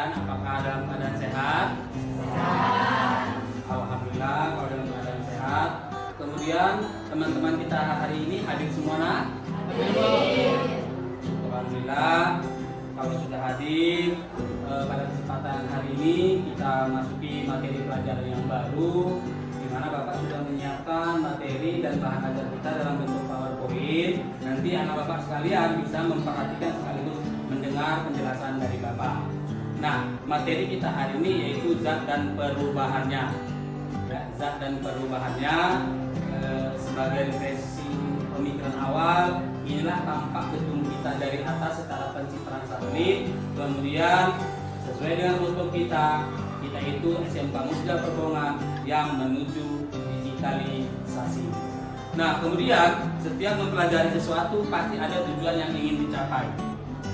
sekalian, apakah dalam keadaan sehat? Alhamdulillah kalau dalam keadaan sehat. Kemudian teman-teman kita hari ini hadir semua nak? Alhamdulillah kalau sudah hadir. Pada kesempatan hari ini kita masuki materi pelajaran yang baru, di mana Bapak sudah menyiapkan materi dan bahan ajar kita dalam bentuk PowerPoint. Nanti anak Bapak sekalian bisa memperhatikan sekaligus mendengar penjelasan dari Bapak. Nah, materi kita hari ini yaitu zat dan perubahannya. Ya, zat dan perubahannya sebagai refleksi pemikiran awal, inilah tampak gedung kita dari atas secara pencitraan satelit. Kemudian sesuai dengan moto kita itu SMK Musda Perbongan yang menuju digitalisasi. Nah, kemudian setiap mempelajari sesuatu pasti ada tujuan yang ingin dicapai.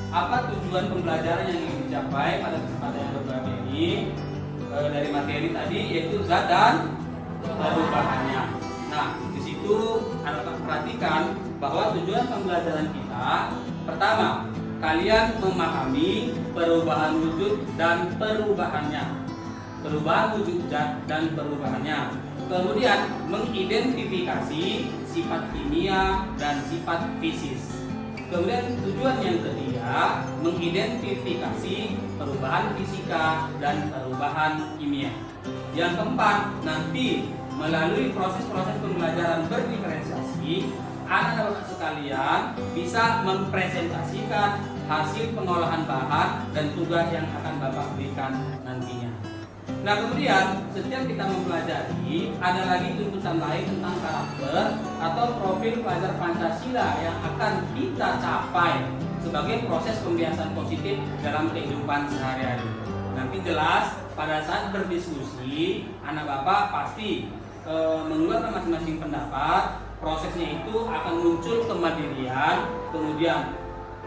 Apa tujuan pembelajaran yang ingin dicapai pada kesempatan yang berbeda ini? Dari materi tadi yaitu zat dan perubahannya. Nah, di situ Anda perhatikan bahwa tujuan pembelajaran kita pertama, kalian memahami perubahan wujud dan perubahannya. Perubahan wujud zat dan perubahannya. Kemudian mengidentifikasi sifat kimia dan sifat fisis. Kemudian tujuan yang ketiga, mengidentifikasi perubahan fisika dan perubahan kimia. Yang keempat, nanti melalui proses-proses pembelajaran berdiferensiasi, anak-anak sekalian bisa mempresentasikan hasil pengolahan bahan dan tugas yang akan Bapak berikan nantinya. Nah, kemudian setiap kita mempelajari, ada lagi tuntutan lain tentang karakter atau profil pelajar Pancasila yang akan kita capai sebagai proses pembiasaan positif dalam kehidupan sehari-hari. Nanti jelas pada saat berdiskusi, anak Bapak pasti mengeluarkan masing-masing pendapat. Prosesnya itu akan muncul kemandirian, kemudian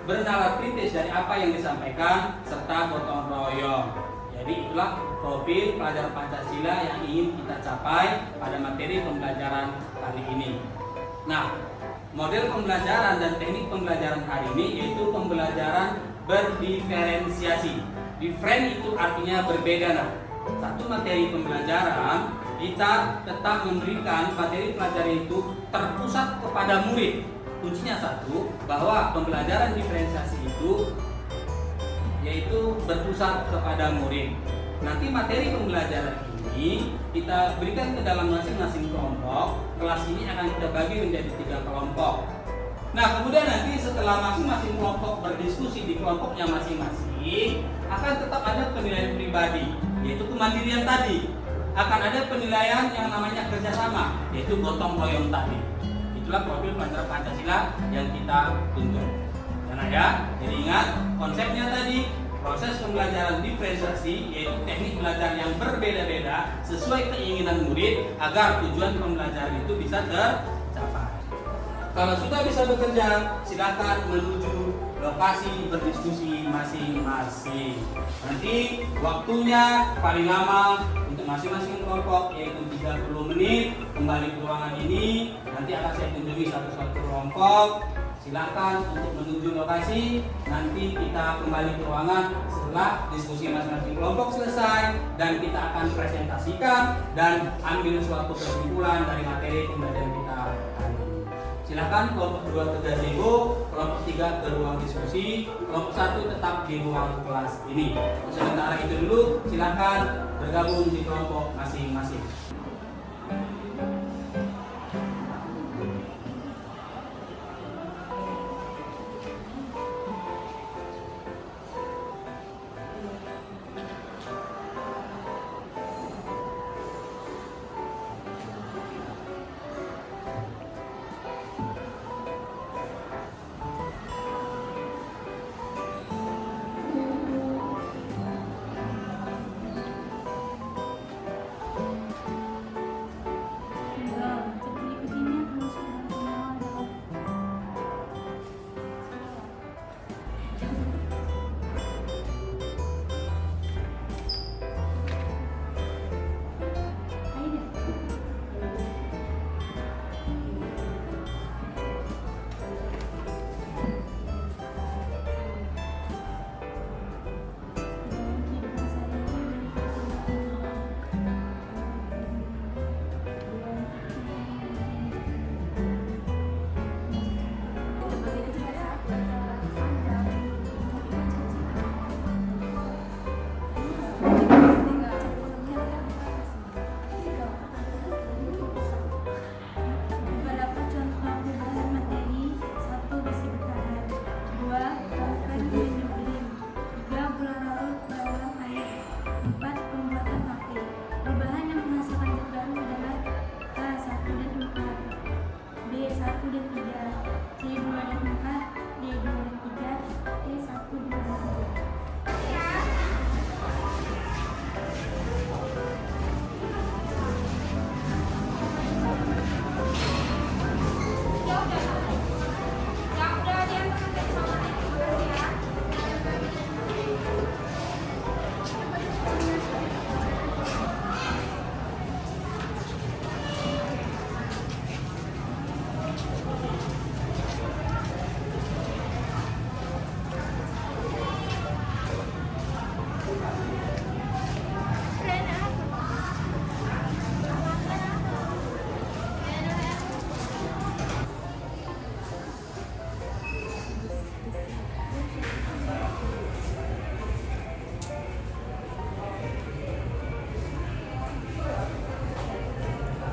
bernalar kritis dari apa yang disampaikan, serta gotong royong. Jadi itulah profil pelajar Pancasila yang ingin kita capai pada materi pembelajaran kali ini. Nah, model pembelajaran dan teknik pembelajaran hari ini yaitu pembelajaran berdiferensiasi. Different itu artinya berbeda. Nah, satu materi pembelajaran kita tetap memberikan materi pelajaran itu terpusat kepada murid. Kuncinya satu, bahwa pembelajaran diferensiasi itu yaitu berpusat kepada murid. Nanti materi pembelajaran ini kita berikan ke dalam masing-masing kelompok. Kelas ini akan kita bagi menjadi 3 kelompok. Nah, kemudian nanti setelah masing-masing kelompok berdiskusi di kelompoknya masing-masing, akan tetap ada penilaian pribadi, yaitu kemandirian tadi. Akan ada penilaian yang namanya kerjasama, yaitu gotong royong tadi. Itulah profil pelajar Pancasila yang kita tuntut. Karena ya, jadi ingat konsepnya tadi, proses pembelajaran diferensiasi yaitu teknik belajar yang berbeda-beda sesuai keinginan murid agar tujuan pembelajaran itu bisa tercapai. Kalau sudah bisa bekerja, silakan menuju lokasi berdiskusi masing-masing. Nanti waktunya paling lama untuk masing-masing kelompok yaitu 30 menit. Kembali ke ruangan ini, nanti akan saya kunjungi satu-satu kelompok. Silakan untuk menuju lokasi. Nanti kita kembali ke ruangan setelah diskusi masing-masing kelompok selesai, dan kita akan presentasikan dan ambil suatu kesimpulan dari materi pembelajaran kita hari ini. Silakan kelompok 2 ke gazebo, kelompok 3 ke ruang diskusi, kelompok 1 tetap di ruang kelas ini. Sementara itu dulu, silakan bergabung di kelompok masing-masing.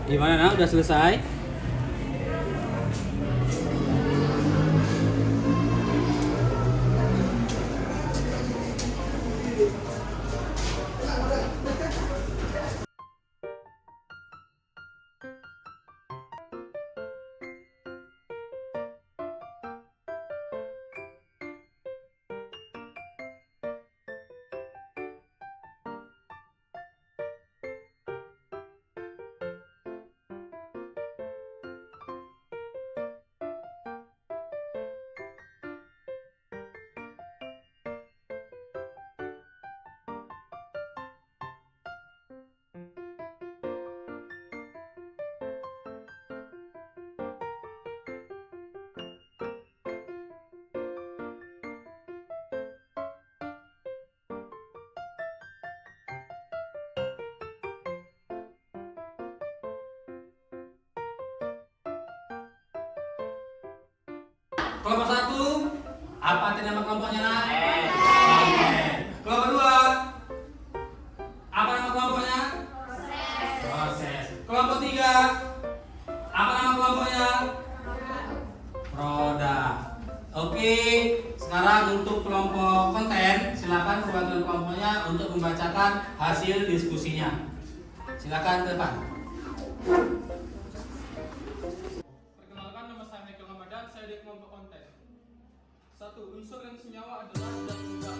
Gimana, Nak? Udah selesai? Kelompok 1, apa arti nama kelompoknya, Nak? Kelompok 2, apa nama kelompoknya? Proses. Kelompok 3, apa nama kelompoknya? Produk. Oke, sekarang untuk kelompok konten, silakan perwakilan kelompoknya untuk membacakan hasil diskusinya. Silakan ke depan. Saya di kelompok konten. 1. Unsur yang senyawa adalah zat tunggal.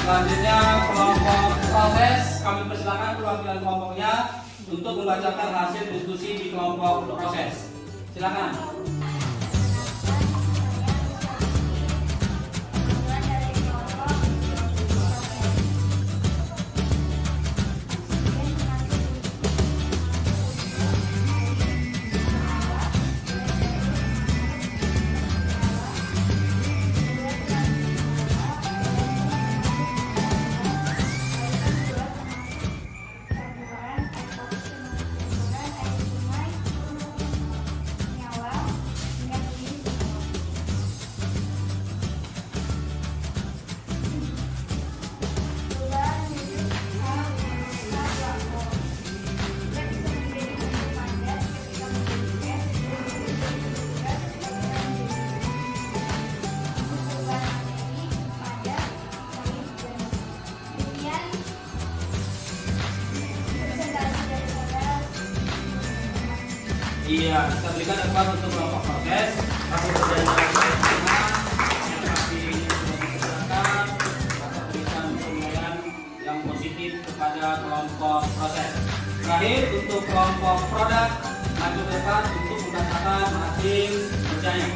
Selanjutnya kelompok proses, kami persilakan perwakilan kelompoknya untuk membacakan hasil diskusi di kelompok proses. Silakan. Iya, kita berikan tempat untuk kelompok proses. Aku berjalan yang pasti dipersilakan atau berikan penilaian yang positif kepada kelompok proses. Terakhir untuk kelompok produk, maju ke depan untuk membacakan hasil kerjanya.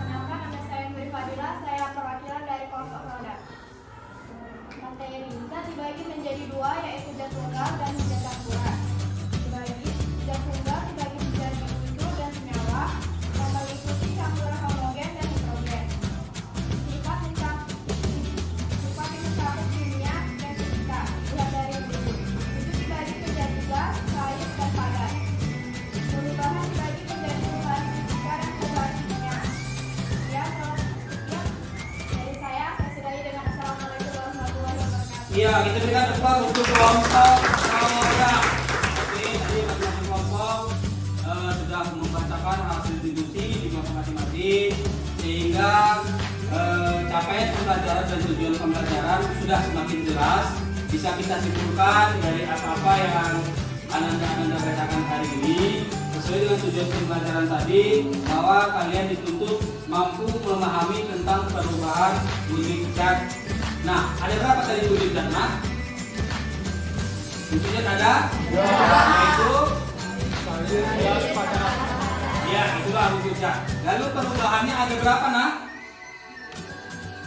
Kenalkan, nama saya Nuri Fadila, saya perwakilan dari kelompok produk. Materi zat dibagi menjadi dua, yaitu zat tunggal dan zat campuran. Zat tunggal dibagi menjadi unsur dan senyawa yang meliputi campuran homogen dan heterogen. Sifat mencakup kimia dan fisika. Lihat dari berikut. Itu dibagi menjadi gas, cair, dan padat. Iya, kita berikan tepuk untuk kelompok Roda. Oke, tadi masing-masing kelompok sudah membacakan hasil diskusi di kelompok masing-masing, sehingga capaian pembelajaran dan tujuan pembelajaran sudah semakin jelas. Bisa kita simpulkan dari apa-apa yang Anda bacakan hari ini, sesuai dengan tujuan pembelajaran tadi, bahwa kalian dituntut mampu memahami tentang perubahan wujud zat. Nah, ada berapa tadi wujud zat? Nah, wujud zat ada? Yaitu Gas, padat. ya, itulah wujud zat. Lalu perubahannya ada berapa, nah?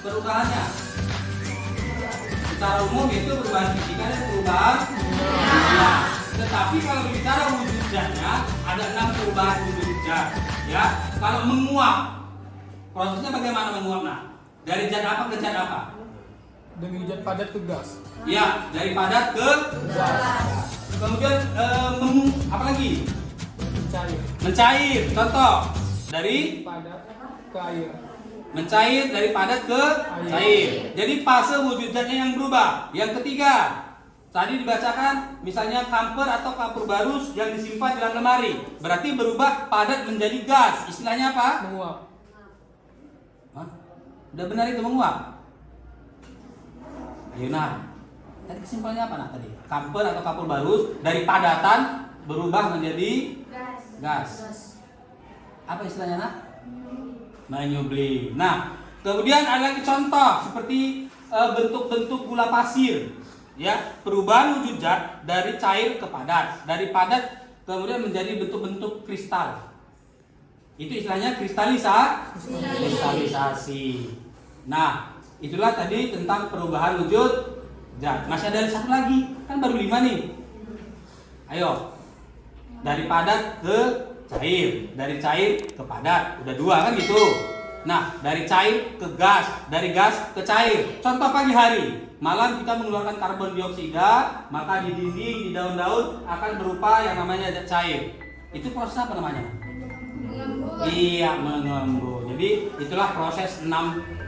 Perubahannya secara umum itu perubahan fisika dan perubahan kimia. Tetapi kalau bicara wujud zatnya ada 6 perubahan wujud zat. Ya, kalau menguap, prosesnya bagaimana menguap? Nah, dari zat apa ke zat apa? Dari zat padat ke gas. Ya, dari padat ke gas. Kemudian apa lagi? Cair. Mencair. Contoh dari Padat ke air. mencair dari padat ke cair. Jadi fase wujud zatnya yang berubah. Yang ketiga, tadi dibacakan misalnya kamper atau kapur barus yang disimpan di dalam lemari, berarti berubah padat menjadi gas. Istilahnya apa? Menguap. Hah? Udah benar itu menguap? Ayo nah. Tadi kesimpulannya apa nah tadi? Kamper atau kapur barus dari padatan berubah menjadi gas. Apa istilahnya nah? Menyublim. Nah, kemudian ada lagi contoh seperti bentuk-bentuk gula pasir, ya, perubahan wujud zat dari cair ke padat, dari padat kemudian menjadi bentuk-bentuk kristal. Itu istilahnya kristalisasi. Nah, itulah tadi tentang perubahan wujud zat. Masih ada satu lagi, kan baru 5 nih. Ayo, dari padat ke cair, dari cair ke padat, udah 2 kan gitu. Nah, dari cair ke gas, dari gas ke cair. Contoh pagi hari, malam kita mengeluarkan karbon dioksida, maka di dinding, di daun-daun akan berupa yang namanya zat cair. Itu proses apa namanya? Iya, mengembun. Jadi itulah proses 6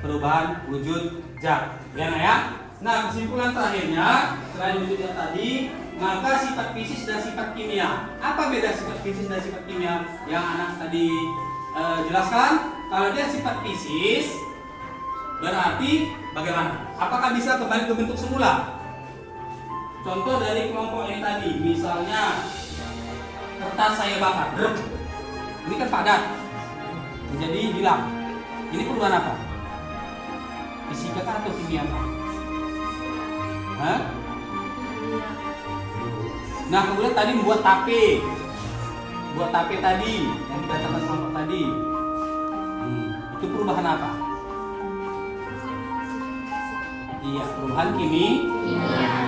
perubahan wujud zat. Ya, nah ya. Nah, kesimpulan terakhirnya, selain wujud zat tadi, maka sifat fisik dan sifat kimia. Apa beda sifat fisik dan sifat kimia yang anak tadi jelaskan? Kalau dia sifat fisik, berarti bagaimana? Apakah bisa kembali ke bentuk semula? Contoh dari kelompok ini tadi, misalnya kertas saya bakar, ini kan padat, menjadi hilang. Ini perubahan apa? Fisika atau kimia? Hah? Nah, kemudian tadi membuat tape. Buat tape tadi yang dibacakan kelompok tadi. Itu perubahan apa? Iya, perubahan kimia.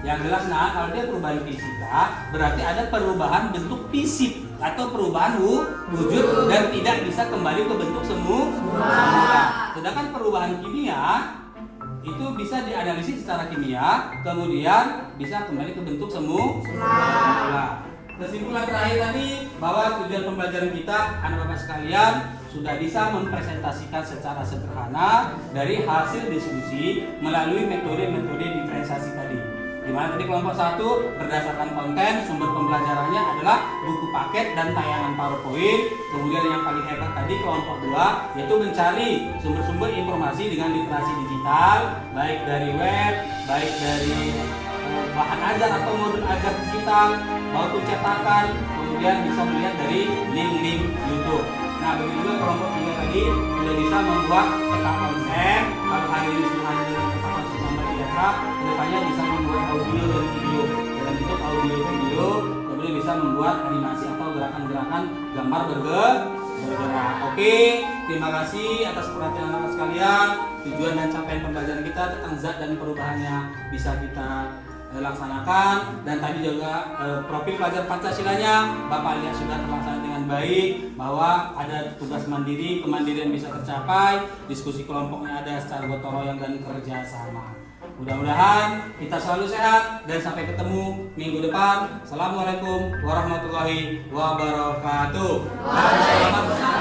Yang jelas nah, kalau dia perubahan fisika, berarti ada perubahan bentuk fisik atau perubahan wujud dan tidak bisa kembali ke bentuk semula. Sedangkan perubahan kimia itu bisa dianalisis secara kimia, kemudian bisa kembali ke bentuk semula. Kesimpulan terakhir tadi bahwa tujuan pembelajaran kita, anak bapak sekalian, sudah bisa mempresentasikan secara sederhana dari hasil diskusi melalui metode-metode diferensiasi tadi. Di mana tadi kelompok 1 berdasarkan konten sumber pembelajarannya adalah buku paket dan tayangan PowerPoint. Kemudian yang paling hebat tadi kelompok 2 yaitu mencari sumber-sumber informasi dengan literasi digital, baik dari web, baik dari bahan ajar atau modul ajar digital maupun cetakan, kemudian bisa melihat dari link-link YouTube. Nah, begitu juga kelompok 3 tadi sudah bisa membuat peta konsep. Kalau hari ini sudah ada dengan peta konsep nomor biasa, kedepannya bisa membuat audio dan video dalam bentuk audio video, kemudian bisa membuat animasi atau gerakan-gerakan gambar bergerak. Oke, terima kasih atas perhatian anak sekalian. Tujuan dan capaian pembelajaran kita tentang zat dan perubahannya bisa kita laksanakan, dan tadi juga profil pelajar Pancasilanya Bapak lihat sudah terlaksana dengan baik, bahwa ada tugas mandiri, kemandirian bisa tercapai, diskusi kelompoknya ada secara gotong royong dan kerja sama. Mudah-mudahan kita selalu sehat dan sampai ketemu minggu depan. Assalamualaikum warahmatullahi wabarakatuh. Selamat